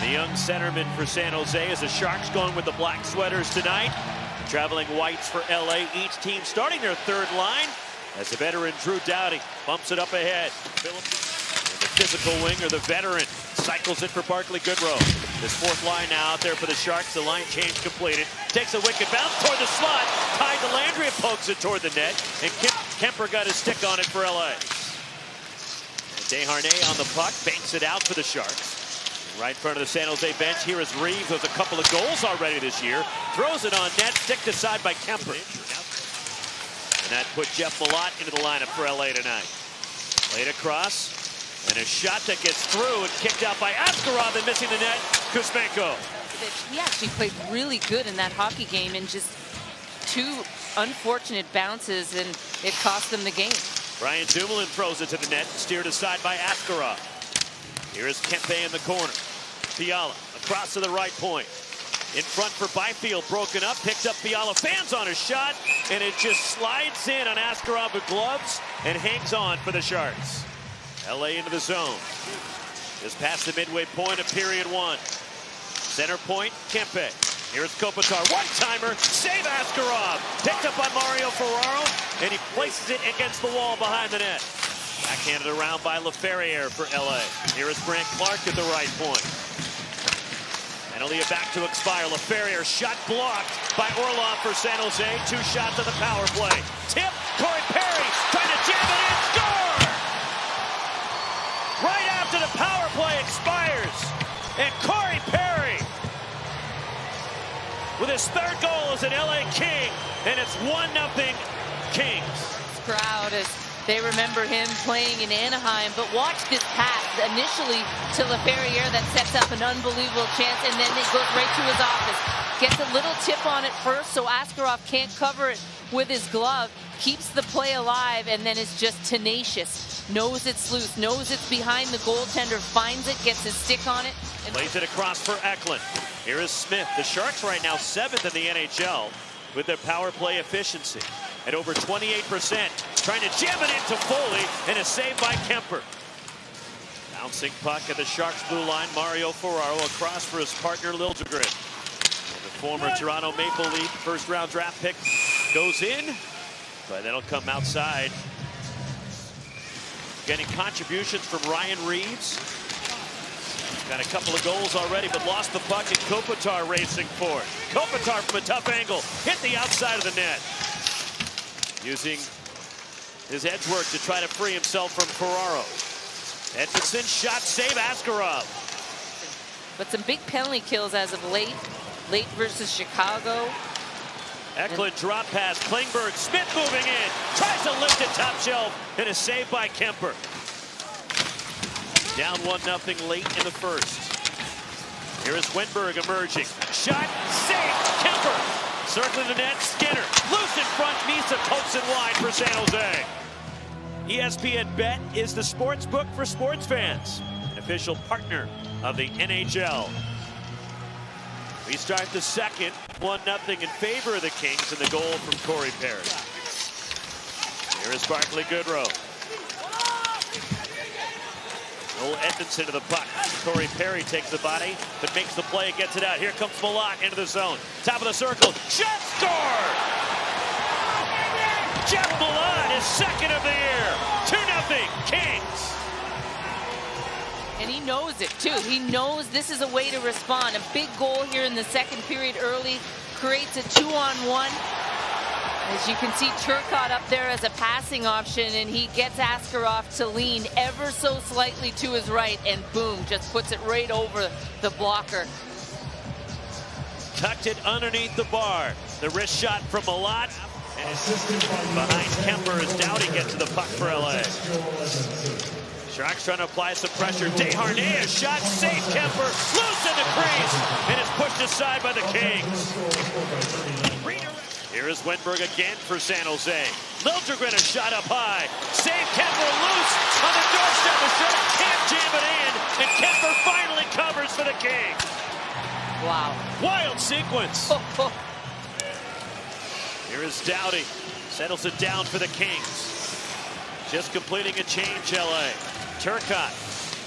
The young centerman for San Jose as the Sharks going with the black sweaters tonight. Traveling whites for LA. Each team starting their third line as the veteran Drew Doughty bumps it up ahead. The physical winger, the veteran, cycles it for Barclay Goodrow. This fourth line now out there for the Sharks. The line change completed. Takes a wicked bounce toward the slot. Tied to Landry and pokes it toward the net. And Kemper got his stick on it for LA. And Desharnais on the puck, banks it out for the Sharks. Right in front of the San Jose bench, here is Reeves with a couple of goals already this year. Throws it on net, sticked aside by Kemper. And that put Jeff Malott into the lineup for LA tonight. Played across, and a shot that gets through and kicked out by Askarov and missing the net, Kuzmenko. He actually played really good in that hockey game, and just two unfortunate bounces, and it cost them the game. Brian Dumoulin throws it to the net, steered aside by Askarov. Here is Kempe in the corner. Fiala across to the right point. In front for Byfield, broken up, picked up Fiala, fans on a shot, and it just slides in on Askarov with gloves and hangs on for the Sharks. LA into the zone. Just past the midway point of period one. Center point, Kempe. Here's Kopitar, one-timer, save Askarov. Picked up by Mario Ferraro, and he places it against the wall behind the net. Backhanded around by Laferriere for LA. Here is Brandt Clark at the right point. Penalty back to expire. Laferriere shot blocked by Orlov for San Jose. Two shots on the power play. Tip, Corey Perry trying to jam it in, score! Right after the power play expires. And Corey Perry with his third goal as an LA King. And it's 1-0 Kings. This crowd is... They remember him playing in Anaheim, but watch this pass initially to Laferriere that sets up an unbelievable chance, and then it goes right to his office. Gets a little tip on it first, so Askarov can't cover it with his glove. Keeps the play alive, and then is just tenacious. Knows it's loose, knows it's behind the goaltender, finds it, gets his stick on it. And plays it across for Eklund. Here is Smith. The Sharks right now 7th in the NHL with their power play efficiency at over 28%. Trying to jam it into Foley, and a save by Kemper. Bouncing puck at the Sharks blue line. Mario Ferraro across for his partner Liljegren. The former Toronto Maple Leaf first-round draft pick goes in, but that'll come outside. Getting contributions from Ryan Reeves. Got a couple of goals already, but lost the puck, and Kopitar racing for it. Kopitar from a tough angle, hit the outside of the net. Using his edge work to try to free himself from Ferraro. Edmondson shot, save Askarov. But some big penalty kills as of late. Late versus Chicago. Eklund drop pass, Klingberg, Smith moving in. Tries to lift it top shelf, and a save by Kemper. Down 1-0 late in the first. Here is Wenberg emerging. Shot, save, Kemper. Circling the net, Skinner. Loose in front, Misa pokes it wide for San Jose. ESPN Bet is the sports book for sports fans. An official partner of the NHL. We start the second, 1-0 in favor of the Kings, and the goal from Corey Perry. Here is Barclay Goodrow. Noel Edmondson to the puck. Corey Perry takes the body, but makes the play and gets it out. Here comes Malott into the zone. Top of the circle. Shot, score! Jeff Malott is second of the year. 2-0 Kings. And he knows it too. He knows this is a way to respond. A big goal here in the second period early creates a 2-on-1. As you can see, Turcotte up there as a passing option, and he gets Askarov to lean ever so slightly to his right, and boom, just puts it right over the blocker. Tucked it underneath the bar. The wrist shot from Malott. And behind Kemper as Doughty gets to the puck for LA. Sharks trying to apply some pressure. Desharnais, a shot, save Kemper, loose in the crease, and it's pushed aside by the Kings. Here is Wenberg again for San Jose. Liljegren a shot up high. Save Kemper loose on the doorstep. The Sharks can't jam it in, and Kemper finally covers for the Kings. Wow. Wild sequence. Here is Doughty. Settles it down for the Kings. Just completing a change, LA. Turcotte.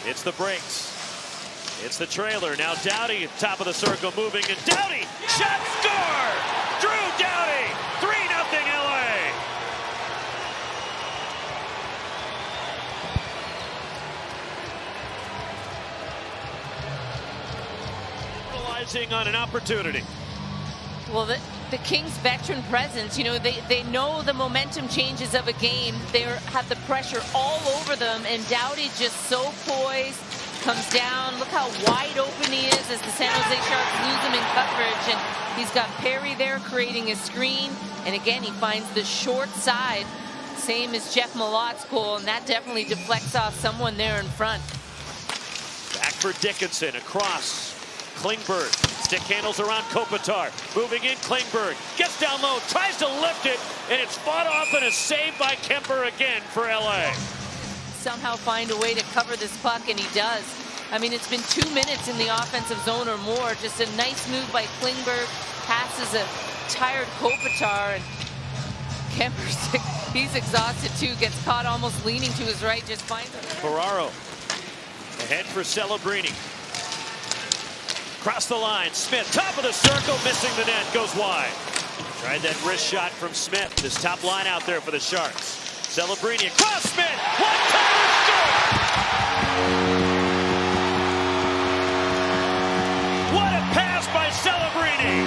It's the brakes. It's the trailer. Now Doughty, top of the circle, moving, and Doughty, shot, score! Drew Doughty, 3-0 LA. Realizing on an opportunity. Well, the Kings' veteran presence, you know, they know the momentum changes of a game. They have the pressure all over them, and Doughty just so poised, comes down. Look how wide open he is as the San Jose Sharks lose him in coverage, and he's got Perry there creating a screen, and again, he finds the short side, same as Jeff Malot's goal, and that definitely deflects off someone there in front. Back for Dickinson, across. Klingberg, stick handles around Kopitar, moving in. Klingberg gets down low, tries to lift it, and it's fought off and a save by Kemper again for LA. Somehow find a way to cover this puck, and he does. I mean, it's been 2 minutes in the offensive zone or more. Just a nice move by Klingberg, passes a tired Kopitar, and Kemper's, he's exhausted too, gets caught almost leaning to his right, just finds it. Ferraro ahead for Celebrini. Across the line, Smith, top of the circle, missing the net, goes wide. Tried that wrist shot from Smith. This top line out there for the Sharks. Celebrini across Smith, one-timer, score! What a pass by Celebrini!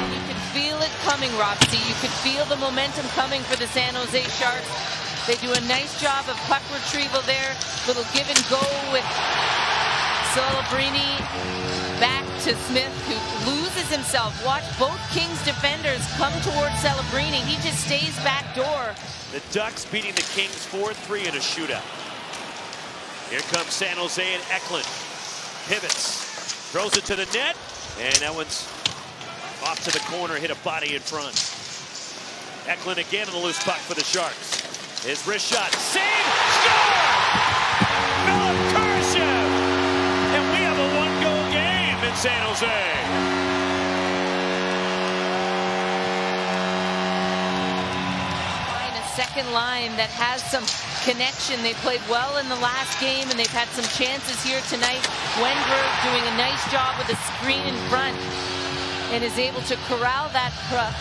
And you could feel it coming, Roxy. You could feel the momentum coming for the San Jose Sharks. They do a nice job of puck retrieval there. Little give and go with Celebrini back to Smith, who loses himself. Watch both Kings defenders come towards Celebrini. He just stays back door. The Ducks beating the Kings 4-3 in a shootout. Here comes San Jose and Eklund. Pivots, throws it to the net, and that one's off to the corner, hit a body in front. Eklund again on the loose puck for the Sharks. His wrist shot, save, score! Philip Kurashev! And we have a one-goal game in San Jose. Find a second line that has some connection. They played well in the last game, and they've had some chances here tonight. Wenberg doing a nice job with a screen in front, and is able to corral that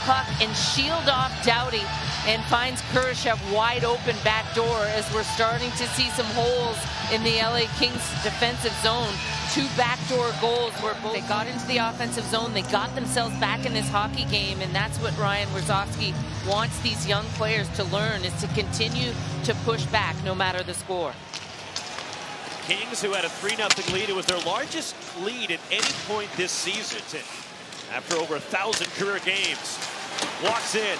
puck and shield off Doughty, and finds Kurashev wide open back door as we're starting to see some holes in the LA Kings defensive zone. 2 backdoor goals where both they got into the offensive zone, they got themselves back in this hockey game, and that's what Ryan Warzowski wants these young players to learn, is to continue to push back no matter the score. Kings, who had a 3-0 lead, it was their largest lead at any point this season. After over 1,000 career games, walks in.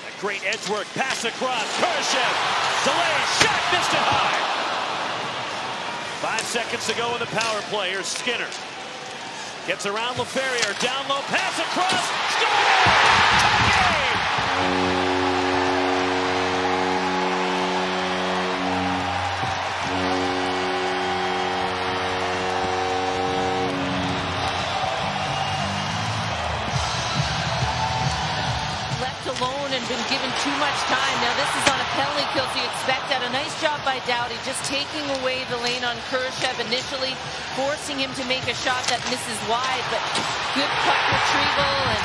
A great edge work, pass across. Kurashev, delay, shot, missed it high. 5 seconds to go in the power play. Here's Skinner. Gets around LaFerriere, down low, pass across, score! Tie game! Alone and been given too much time. Now this is on a penalty kill, so you expect that. A nice job by Doughty, just taking away the lane on Kurashev initially, forcing him to make a shot that misses wide, but good puck retrieval, and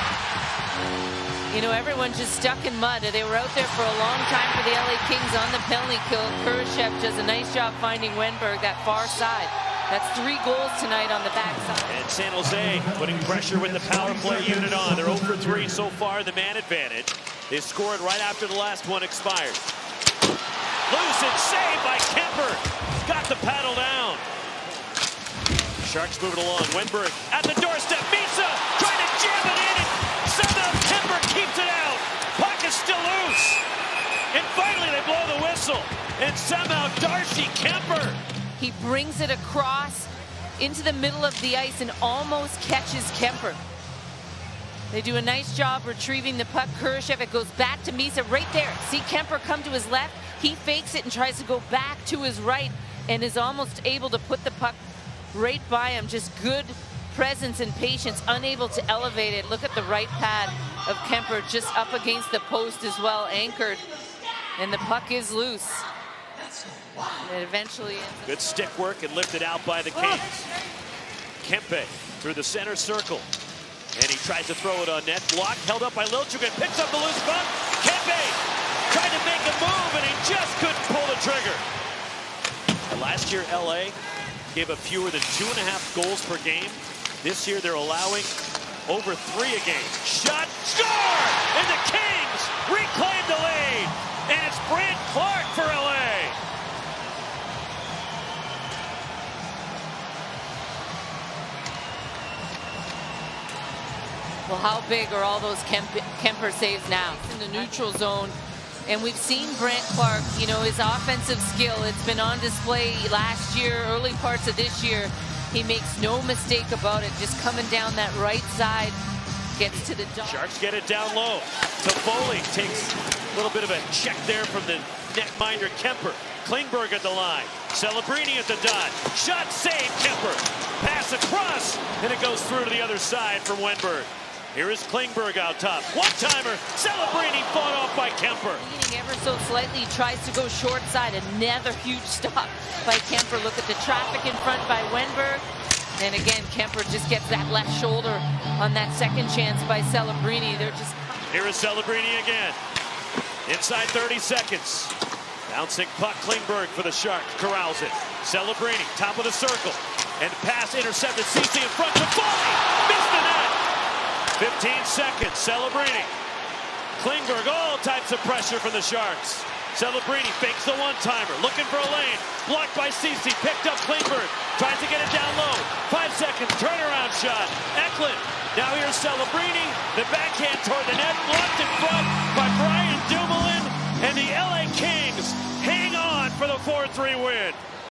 you know, everyone just stuck in mud. They were out there for a long time for the LA Kings on the penalty kill. Kurashev does a nice job finding Wenberg that far side. That's 3 goals tonight on the backside. And San Jose putting pressure with the power play unit on. They're 0 for 3 so far, the man advantage. They scored right after the last one expired. Loose and saved by Kemper. Got the paddle down. Sharks moving along. Wenberg at the doorstep. Misa trying to jam it in, and somehow Kemper keeps it out. Puck is still loose. And finally they blow the whistle. And somehow Darcy Kemper. He brings it across into the middle of the ice and almost catches Kemper. They do a nice job retrieving the puck. Kurashev, it goes back to Misa right there. See Kemper come to his left. He fakes it and tries to go back to his right and is almost able to put the puck right by him. Just good presence and patience, unable to elevate it. Look at the right pad of Kemper just up against the post as well, anchored. And the puck is loose. And it eventually ends up. Good stick work and lifted out by the Kings. Kempe through the center circle. And he tries to throw it on net. Blocked, held up by Lilchuk, picks up the loose puck. Kempe tried to make a move, and he just couldn't pull the trigger. Last year, LA gave up fewer than 2.5 goals per game. This year, they're allowing over 3 a game. Shot, score! And the Kings reclaim the lead. And it's Brant Clark for LA. Well, how big are all those Kemper saves now? In the neutral zone. And we've seen Brant Clark, you know, his offensive skill. It's been on display last year, early parts of this year. He makes no mistake about it. Just coming down that right side, gets to the dot. Sharks get it down low. Toffoli takes a little bit of a check there from the netminder Kemper. Klingberg at the line. Celebrini at the dot. Shot save, Kemper. Pass across, and it goes through to the other side for Wenberg. Here is Klingberg out top. One-timer. Celebrini fought off by Kemper. Leaning ever so slightly, tries to go short side. Another huge stop by Kemper. Look at the traffic in front by Wenberg. And again, Kemper just gets that left shoulder on that second chance by Celebrini. They're just... Here is Celebrini again. Inside 30 seconds. Bouncing puck, Klingberg for the Sharks. Corrals it. Celebrini, top of the circle. And pass intercepted. CC in front. Toffoli missed the net. 15 seconds. Celebrini. Klingberg, all types of pressure from the Sharks. Celebrini fakes the one-timer. Looking for a lane. Blocked by CC. Picked up Klingberg. Tries to get it down low. 5 seconds. Turnaround shot. Eklund. Now here's Celebrini. The backhand toward the net. Blocked in front by Brian Dumoulin. And the LA Kings hang on for the 4-3 win.